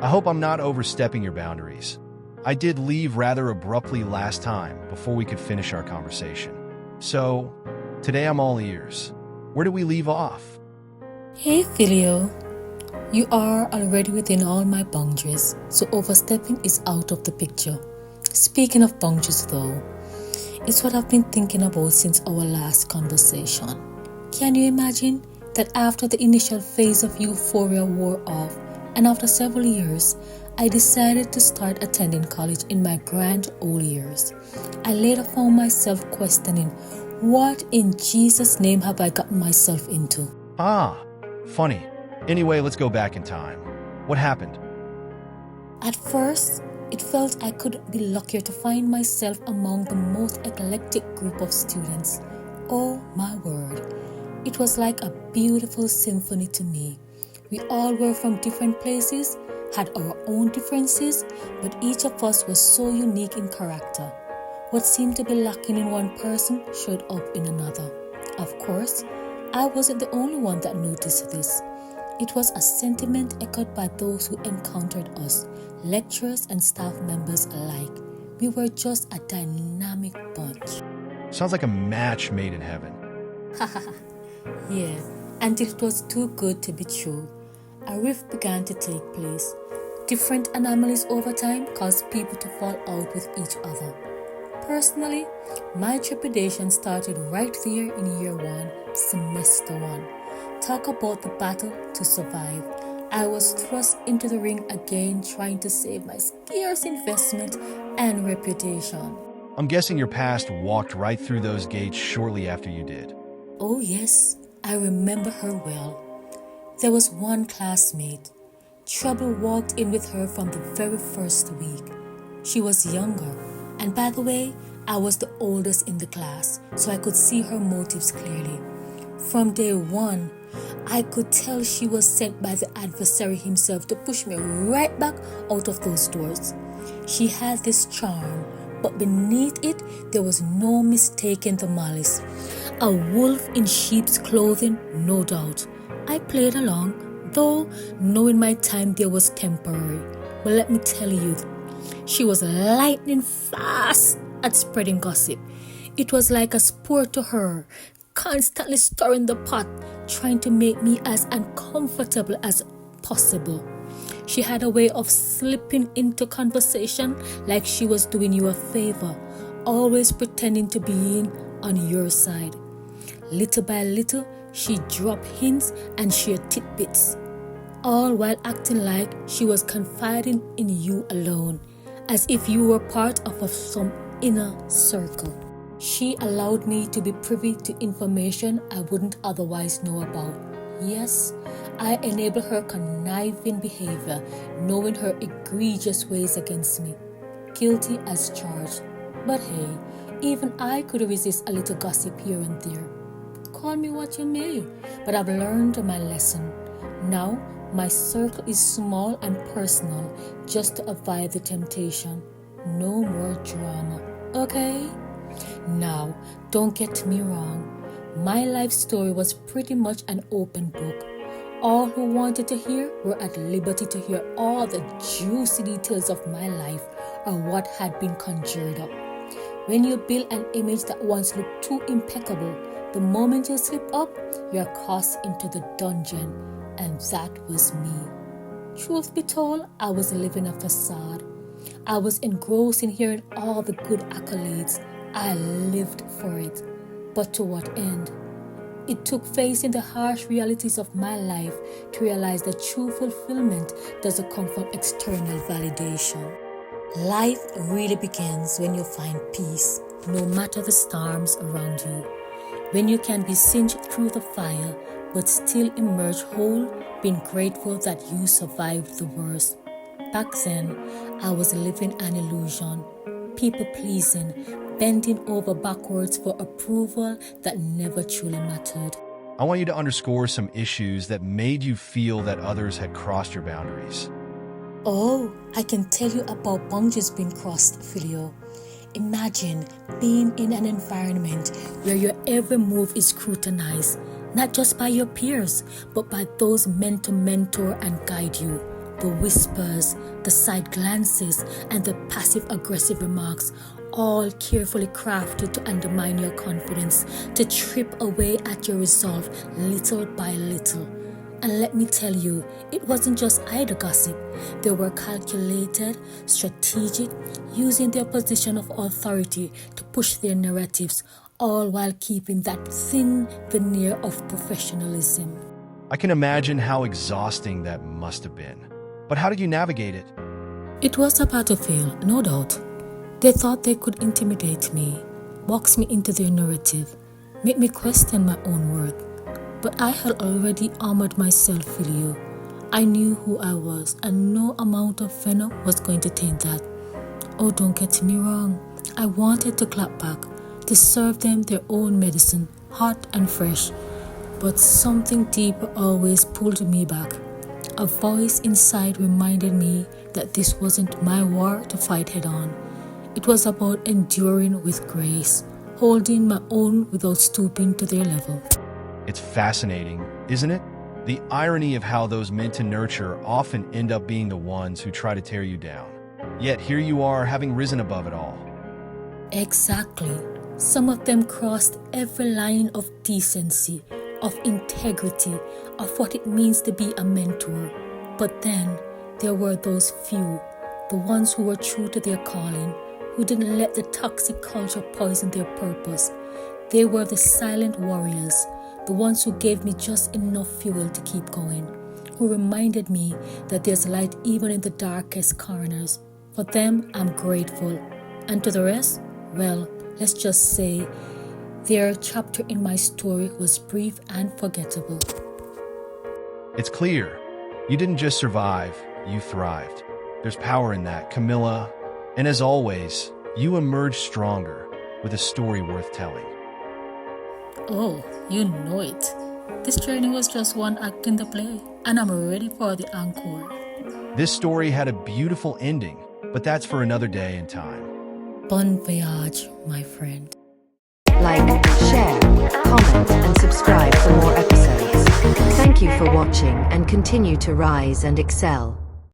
I hope I'm not overstepping your boundaries. I did leave rather abruptly last time before we could finish our conversation. So, today I'm all ears. Where do we leave off? Hey Filio, you are already within all my boundaries, so overstepping is out of the picture. Speaking of boundaries though, it's what I've been thinking about since our last conversation. Can you imagine that after the initial phase of euphoria wore off, and after several years, I decided to start attending college in my grand old years. I later found myself questioning, what in Jesus' name have I gotten myself into? Funny. Anyway, let's go back in time. What happened? At first, it felt I couldn't be luckier to find myself among the most eclectic group of students. Oh my word. It was like a beautiful symphony to me. We all were from different places, had our own differences, but each of us was so unique in character. What seemed to be lacking in one person showed up in another. Of course, I wasn't the only one that noticed this. It was a sentiment echoed by those who encountered us, lecturers and staff members alike. We were just a dynamic bunch. Sounds like a match made in heaven. Yeah, until it was too good to be true. A rift began to take place. Different anomalies over time caused people to fall out with each other. Personally, my trepidation started right there in year 1, semester 1. Talk about the battle to survive. I was thrust into the ring again, trying to save my scarce investment and reputation. I'm guessing your past walked right through those gates shortly after you did. Oh yes, I remember her well. There was one classmate. Trouble walked in with her from the very first week. She was younger, and by the way, I was the oldest in the class, so I could see her motives clearly. From day one, I could tell she was sent by the adversary himself to push me right back out of those doors. She had this charm, but beneath it, there was no mistaking the malice. A wolf in sheep's clothing, no doubt. I played along, though knowing my time there was temporary. But let me tell you, she was lightning fast at spreading gossip. It was like a sport to her, constantly stirring the pot, trying to make me as uncomfortable as possible. She had a way of slipping into conversation like she was doing you a favor, always pretending to be on your side. Little by little, she dropped hints and shared tidbits, all while acting like she was confiding in you alone, as if you were part of some inner circle. She allowed me to be privy to information I wouldn't otherwise know about. Yes, I enabled her conniving behavior, knowing her egregious ways against me. Guilty as charged. But hey, even I could resist a little gossip here and there. Call me what you may, but I've learned my lesson. Now, my circle is small and personal, just to avoid the temptation. No more drama, okay? Now, don't get me wrong. My life story was pretty much an open book. All who wanted to hear were at liberty to hear all the juicy details of my life or what had been conjured up. When you build an image that once looked too impeccable, the moment you slip up, you're cast into the dungeon, and that was me. Truth be told, I was living a facade. I was engrossed in hearing all the good accolades. I lived for it. But to what end? It took facing the harsh realities of my life to realize that true fulfillment doesn't come from external validation. Life really begins when you find peace, no matter the storms around you. When you can be singed through the fire, but still emerge whole, being grateful that you survived the worst. Back then, I was living an illusion, people-pleasing, bending over backwards for approval that never truly mattered. I want you to underscore some issues that made you feel that others had crossed your boundaries. Oh, I can tell you about boundaries being crossed, Filio. Imagine being in an environment where your every move is scrutinized, not just by your peers, but by those meant to mentor and guide you. The whispers, the side glances, and the passive-aggressive remarks, all carefully crafted to undermine your confidence, to chip away at your resolve little by little. And let me tell you, it wasn't just idle gossip. They were calculated, strategic, using their position of authority to push their narratives, all while keeping that thin veneer of professionalism. I can imagine how exhausting that must have been. But how did you navigate it? It was a battlefield, no doubt. They thought they could intimidate me, box me into their narrative, make me question my own worth. But I had already armored myself with you. I knew who I was, and no amount of venom was going to taint that. Oh, don't get me wrong. I wanted to clap back, to serve them their own medicine, hot and fresh. But something deeper always pulled me back. A voice inside reminded me that this wasn't my war to fight head on. It was about enduring with grace, holding my own without stooping to their level. It's fascinating, isn't it? The irony of how those meant to nurture often end up being the ones who try to tear you down. Yet here you are, having risen above it all. Exactly. Some of them crossed every line of decency, of integrity, of what it means to be a mentor. But then there were those few, the ones who were true to their calling, who didn't let the toxic culture poison their purpose. They were the silent warriors, the ones who gave me just enough fuel to keep going, who reminded me that there's light even in the darkest corners. For them, I'm grateful. And to the rest, well, let's just say their chapter in my story was brief and forgettable. It's clear. You didn't just survive, you thrived. There's power in that, Camilla. And as always, you emerged stronger with a story worth telling. Oh, you know it. This journey was just one act in the play, and I'm ready for the encore. This story had a beautiful ending, but that's for another day and time. Bon voyage, my friend. Like, share, comment, and subscribe for more episodes. Thank you for watching and continue to rise and excel.